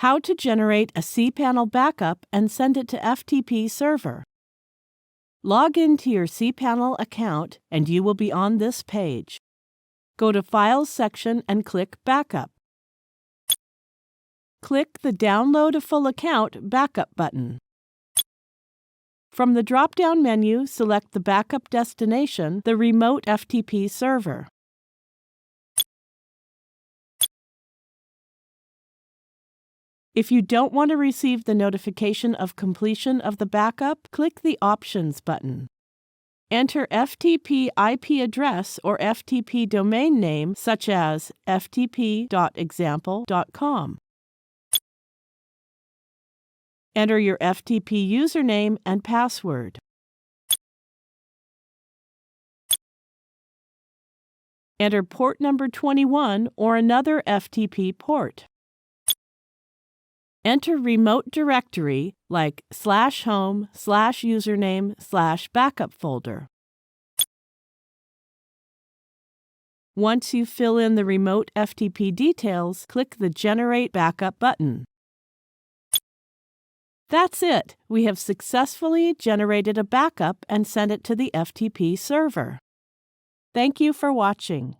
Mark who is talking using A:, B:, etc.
A: How to generate a cPanel backup and send it to FTP server. Log into your cPanel account and you will be on this page. Go to Files section and click Backup. Click the Download a Full Account Backup button. From the drop-down menu, select the backup destination, the remote FTP server. If you don't want to receive the notification of completion of the backup, click the Options button. Enter FTP IP address or FTP domain name such as ftp.example.com. Enter your FTP username and password. Enter port number 21 or another FTP port. Enter remote directory like /home/username/backup folder. Once you fill in the remote FTP details, click the Generate Backup button. That's it! We have successfully generated a backup and sent it to the FTP server. Thank you for watching.